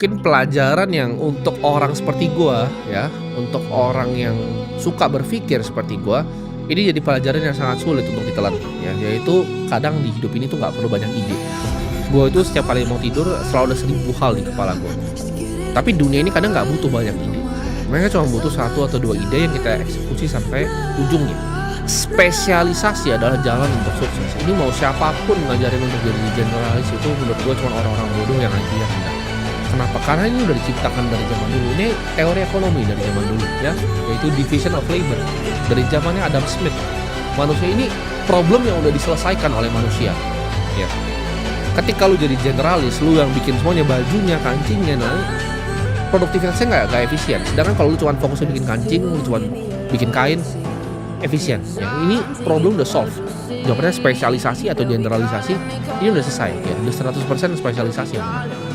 Mungkin pelajaran yang untuk orang seperti gua ya, untuk orang yang suka berpikir seperti gua, ini jadi pelajaran yang sangat sulit untuk ditelan ya, yaitu kadang di hidup ini tuh nggak perlu banyak ide. Gua itu setiap kali mau tidur selalu ada 1000 hal di kepala gua. Tapi dunia ini kadang nggak butuh banyak ide. Mereka cuma butuh satu atau 2 ide yang kita eksekusi sampai ujungnya. Spesialisasi adalah jalan untuk sukses. Ini mau siapapun ngajarin untuk jadi generalis itu menurut gua cuma orang-orang bodoh yang aja hendak. Kenapa? Karena ini udah diciptakan dari zaman dulu. Ini teori ekonomi dari zaman dulu ya, yaitu division of labor dari zamannya Adam Smith. Manusia ini problem yang udah diselesaikan oleh manusia. Ya. Ketika lu jadi generalis, lu yang bikin semuanya, bajunya, kancingnya, nah produktivitasnya nggak efisien. Sedangkan kalau lu cuma fokusnya bikin kancing, lu cuma bikin kain, efisien. Ya, ini problem udah solve. Jawabannya spesialisasi atau generalisasi ini udah selesai ya, udah 100% spesialisasi.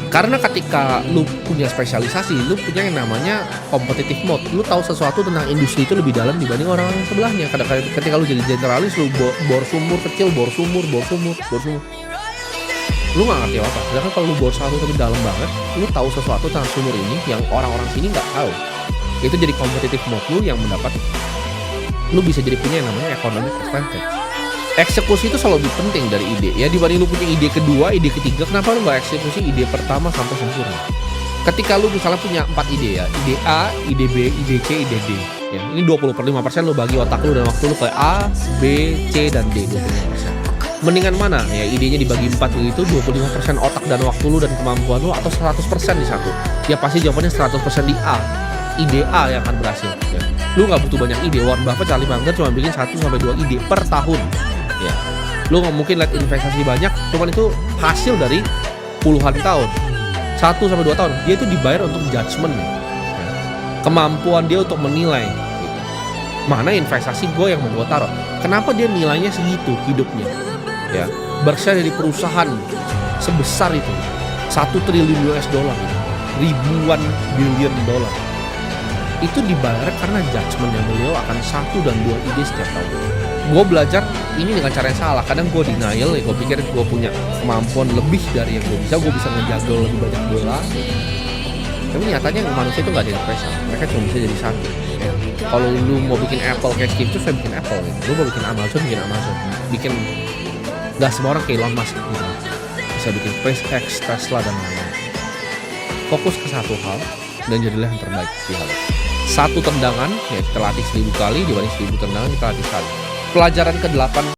Karena ketika lu punya spesialisasi, lu punya yang namanya competitive mode. Lu tahu sesuatu tentang industri itu lebih dalam dibanding orang-orang yang sebelahnya. Ketika lu jadi generalis, lu bor sumur kecil, bor sumur. Lu nggak ngerti apa. Sedangkan kalau lu bor satu tapi dalam banget, lu tahu sesuatu tentang sumur ini yang orang-orang sini nggak tahu. Itu jadi competitive mode lu yang mendapat. Lu bisa jadi punya yang namanya economic advantage. Eksekusi itu selalu lebih penting dari ide ya, dibanding lu punya ide kedua, ide ketiga. Kenapa lu nggak eksekusi ide pertama sampai sempurna? Ketika lu misalnya punya 4 ide ya, ide A, ide B, ide C, ide D ya, ini 20/5% lu bagi otak lu dan waktu lu ke A, B, C, dan D 25%. Mendingan mana ya, idenya dibagi 4 begitu, 25% otak dan waktu lu dan kemampuan lu, atau 100% di satu? Ya pasti jawabannya 100% di A. Ide A yang akan berhasil ya. Lu nggak butuh banyak ide. Warren Buffett, Charlie Munger cuma bikin 1-2 ide per tahun ya. Lu nggak mungkin lihat investasi banyak, cuman itu hasil dari puluhan tahun, 1-2 tahun. Dia itu dibayar untuk judgement ya. Kemampuan dia untuk menilai gitu. Mana investasi gue yang mau gue taruh, kenapa dia nilainya segitu hidupnya ya. Bershare di perusahaan sebesar itu 1 triliun US dollar gitu. Ribuan billion dollar itu dibayar karena judgementnya beliau akan 1 dan 2 ide setiap tahun. Gue belajar ini dengan cara yang salah. Kadang gue denial ya, gue pikir gue punya kemampuan lebih dari yang gue bisa ngejaga lebih banyak bola. Tapi nyatanya manusia itu gak ada yang spesial. Mereka cuma bisa jadi satu ya. Kalau lu mau bikin Apple kayak Steve Jobs, saya bikin Apple gitu. Lu mau bikin Amazon, bikin gak semua orang kayak Elon Musk gitu. Bisa bikin SpaceX, Tesla, dan lain-lain. Fokus ke satu hal dan jadilah yang terbaik di hal itu. Satu tendangan ya kita latih 1000 kali, dibanding 1000 tendangan kita latih sekali. Pelajaran ke-8